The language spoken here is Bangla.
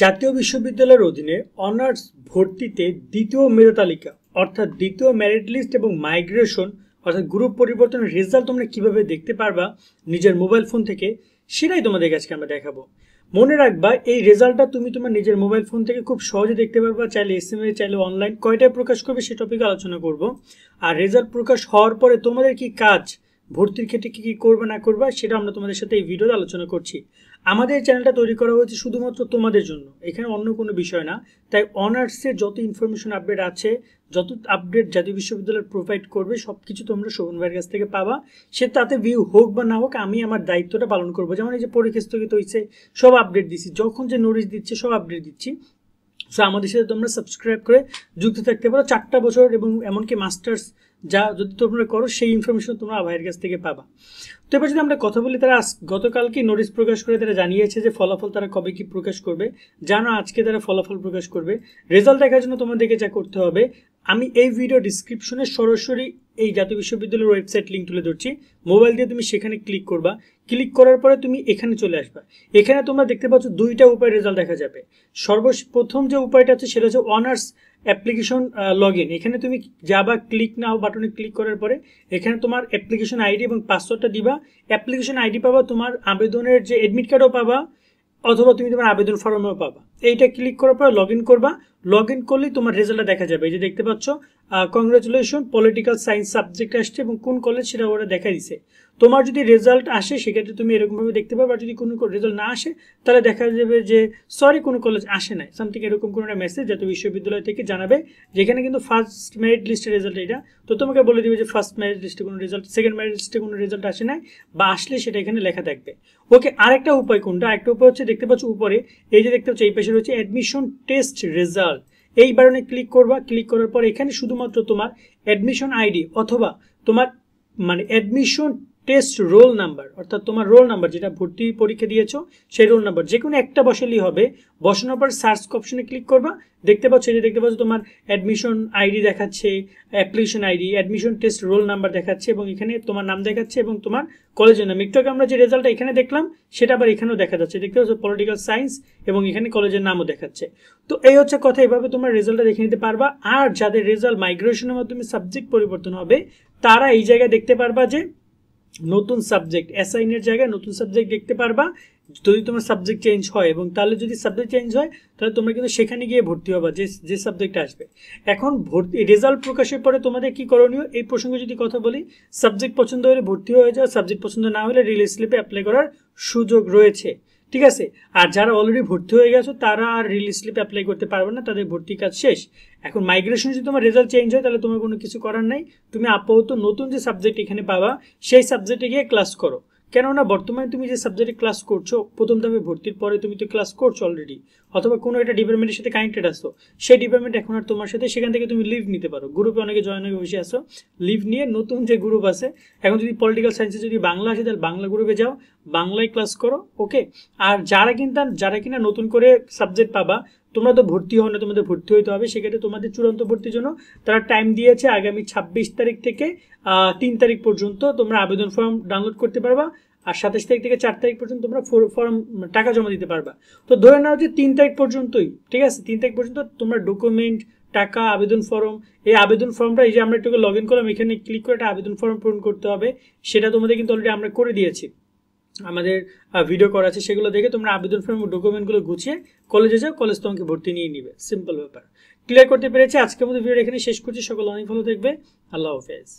জাতীয় বিশ্ববিদ্যালয়ের অধীনে অনার্স ভর্তিতে দ্বিতীয় মেধা তালিকা অর্থাৎ দ্বিতীয় মেরিট লিস্ট এবং মাইগ্রেশন অর্থাৎ গ্রুপ পরিবর্তনের রেজাল্ট তোমরা কিভাবে দেখতে পারবা নিজের মোবাইল ফোন থেকে, সেটাই তোমাদের আজকে আমরা দেখাবো। মনে রাখবা, এই রেজাল্টটা তুমি তোমার নিজের মোবাইল ফোন থেকে খুব সহজে দেখতে পারবা, চাইলে এসএমএস, চাইলে অনলাইন, কয়টায় প্রকাশ করবে সে টপিকে আলোচনা করব। আর রেজাল্ট প্রকাশ হওয়ার পরে তোমাদের কি কাজ, ভর্তির ক্ষেত্রে কি কি করবে না করবা, সেটা আমরা তোমাদের সাথে এই ভিডিওতে আলোচনা করছি। আমাদের চ্যানেলটা তৈরি করা হয়েছে শুধুমাত্র তোমাদের জন্য, এখানে অন্য কোনো বিষয় না। তাই অনার্সের যত ইনফরমেশন আপডেট আছে, যত আপডেট জাতীয় বিশ্ববিদ্যালয় প্রোভাইড করবে, সব কিছু তোমরা শোভন ভাইয়ের কাছ থেকে পাবা। সে তাতে ভিউ হোক বা না হোক, আমি আমার দায়িত্বটা পালন করবো। যেমন এই যে পরীক্ষা স্থগিত হয়েছে, সব আপডেট দিচ্ছি, যখন যে নোটিশ দিচ্ছে সব আপডেট দিচ্ছি। সো আমাদের সাথে তোমরা সাবস্ক্রাইব করে যুক্ত থাকতে পারো। 4টা বছর এবং এমনকি মাস্টার্স যা যদি তোমরা করো, সেই ইনফরমেশন তোমরা ভাইয়ের কাছ থেকে পাবা। তো এবার যদি আমরা কথা বলি, তারা গতকালকে নোটিশ প্রকাশ করে তারা জানিয়েছে যে ফলাফল তারা কবে কি প্রকাশ করবে। জানো, আজকে তারা ফলাফল প্রকাশ করবে। রেজাল্ট দেখার জন্য তোমাদেরকে যা করতে হবে, আমি এই ভিডিও ডিসক্রিপশনে সরাসরি এই জাতীয় বিশ্ববিদ্যালয়ের ওয়েবসাইট লিঙ্ক তুলে ধরছি। মোবাইল দিয়ে তুমি সেখানে ক্লিক করবা। ক্লিক করার পরে তুমি এখানে চলে আসবা। এখানে তোমরা দেখতে পাচ্ছ দুইটা উপায় রেজাল্ট দেখা যাবে। সর্বপ্রথম যে উপায়টা আছে সেটা হচ্ছে অনার্স অ্যাপ্লিকেশন লগ ইন। এখানে তুমি যাবা, ক্লিক নাও বাটনে ক্লিক করার পরে এখানে তোমার অ্যাপ্লিকেশন আইডি এবং পাসওয়ার্ডটা দিবা। অ্যাপ্লিকেশন আইডি পাবা, তোমার আবেদনের যে এডমিট কার্ডও পাবা, অথবা তুমি তোমার আবেদন ফর্মও পাবা। এইটা ক্লিক করার পর লগ ইন করবা। লগ ইন করলেই তোমার রেজাল্টটা দেখা যাবে। এই যে দেখতে পাচ্ছ, কংগ্রাচুলেশন, পলিটিক্যাল সায়েন্স সাবজেক্ট আসছে এবং কোন কলেজ সেটা ওরা দেখা দিছে। তোমার যদি রেজাল্ট আসে সেক্ষেত্রে তুমি এরকমভাবে দেখতে পাবে। আর যদি কোনো রেজাল্ট না আসে তাহলে দেখা যাবে যে সরি, কোনো কলেজ আসে নাই, সামথিং এরকম কোনো একটা মেসেজ জাতীয় বিশ্ববিদ্যালয় থেকে জানাবে, যেখানে কিন্তু ফার্স্ট মেরিট লিস্টের রেজাল্ট এটা। তো তোমাকে বলে দিবে যে ফার্স্ট মেরিট লিস্টে কোনো রেজাল্ট, সেকেন্ড মেরিট লিস্টে কোনো রেজাল্ট আসে নাই, বা আসলে সেটা এখানে লেখা থাকবে। ওকে, আরেকটা উপায় কোনটা? আরেকটা উপায় হচ্ছে, দেখতে পাচ্ছ উপরে এই যে দেখতে পাচ্ছ এই পাশে রয়েছে অ্যাডমিশন টেস্ট রেজাল্ট। এই বাটনে ক্লিক করবা। ক্লিক করার পর এখানে শুধুমাত্র তোমার অ্যাডমিশন আইডি অথবা তোমার অ্যাডমিশন টেস্ট রোল নাম্বার, অর্থাৎ তোমার রোল নাম্বার যেটা ভর্তি পরীক্ষা দিয়েছো সেই রোল নাম্বার যে কোনো একটা বসালেই হবে। বসানোর পর সার্চ অপশনে ক্লিক করবা। দেখতে পাচ্ছ, এই যে দেখতে পাচ্ছ তোমার অ্যাডমিশন আইডি দেখাচ্ছে, application ID, admission test roll number দেখাচ্ছে এবং এখানে তোমার নাম দেখাচ্ছে এবং তোমার কলেজের নাম। একটু আগে আমরা যে রেজাল্টটা এখানে দেখলাম সেটা আবার এখানেও দেখা যাচ্ছে। দেখতে পাচ্ছ পলিটিক্যাল সায়েন্স এবং এখানে কলেজের নামও দেখাচ্ছে। তো এই হচ্ছে কথা, এভাবে তোমরা রেজাল্টটা দেখে নিতে পারবা। আর যাদের রেজাল্ট মাইগ্রেশনের মাধ্যমে সাবজেক্ট পরিবর্তন হবে, তারা এই জায়গায় দেখতে পারবা যে নতুন সাবজেক্ট অ্যাসাইনের জায়গায় নতুন সাবজেক্ট দেখতে পারবা। যদি তোমার সাবজেক্ট চেঞ্জ হয়, এবং তাহলে যদি সাবজেক্ট চেঞ্জ হয় তাহলে তোমরা কিন্তু সেখানে গিয়ে ভর্তি হবা যে সাবজেক্ট আসবে। এখন ভর্তি রেজাল্ট প্রকাশের পরে তোমাদের কি করণীয়, এই প্রসঙ্গে যদি কথা বলি, সাবজেক্ট পছন্দ হলে ভর্তি হয়ে যাও, সাবজেক্ট পছন্দ না হলে রিলিজ স্লিপে অ্যাপ্লাই করার সুযোগ রয়েছে, ঠিক আছে। আর যারা অলরেডি ভর্তি হয়ে গেছো তারা আর রিলিজ স্লিপে অ্যাপ্লাই করতে পারবে না, তাদের ভর্তি কাজ শেষ। এখন মাইগ্রেশন যদি তোমার রেজাল্ট চেঞ্জ হয় তাহলে তোমার কোনো কিছু করার নাই। তুমি আপাতত নতুন যে সাবজেক্ট এখানে পাবা সেই সাবজেক্টে গিয়ে ক্লাস করো। কেননা বর্তমানে তুমি যে সাবজেক্টে ক্লাস করছো, প্রথম ধাপে ভর্তির পরে তুমি তো ক্লাস করছো অলরেডি, অথবা কোনো একটা ডিপার্টমেন্টের সাথে কানেক্টেড আসো, সেই ডিপার্টমেন্ট এখন আর তোমার সাথে, সেখান থেকে তুমি লিভ নিতে পারো। গ্রুপে অনেকে জয়েন হয়ে বসে আসো, লিভ নিয়ে নতুন যে গ্রুপ আছে, এখন যদি পলিটিক্যাল সায়েন্সে যদি বাংলা আসে তাহলে বাংলা গ্রুপে যাও, বাংলায় ক্লাস করো। ওকে, আর যারা কিনা নতুন করে সাবজেক্ট পাবা, তোমরা তো ভর্তি হও না, তোমাদের ভর্তি হইতে হবে, সেক্ষেত্রে তোমাদের চূড়ান্ত ভর্তির জন্য তারা টাইম দিয়েছে আগামী 26 তারিখ থেকে 3 তারিখ পর্যন্ত তোমরা আবেদন ফর্ম ডাউনলোড করতে পারবা। আর 27 তারিখ থেকে 4 তারিখ পর্যন্ত তোমরা ফর্ম টাকা জমা দিতে পারবা। তো ধরে নাও যে 3 তারিখ পর্যন্তই, ঠিক আছে, 3 তারিখ পর্যন্ত তোমরা ডকুমেন্ট, টাকা, আবেদন ফর্ম, এই আবেদন ফর্মটা এই যে আমরা একটু লগ ইন করলাম, এখানে ক্লিক করে একটা আবেদন ফর্ম পূরণ করতে হবে। সেটা তোমাদের কিন্তু অলরেডি আমরা করে দিয়েছি, আমাদের ভিডিও করা আছে, সেগুলো দেখে তোমরা আবেদন ফর্ম ও ডকুমেন্টগুলো গুছিয়ে কলেজে যাও, কলেজ তোমাকে ভর্তি নিয়ে নিবে। সিম্পল ব্যাপার। ক্লিয়ার করতে পেরেছি? আজকের মতো ভিডিও এখানে শেষ করছি। সকল অনেক ভালো থাকবে। আল্লাহ হাফেজ।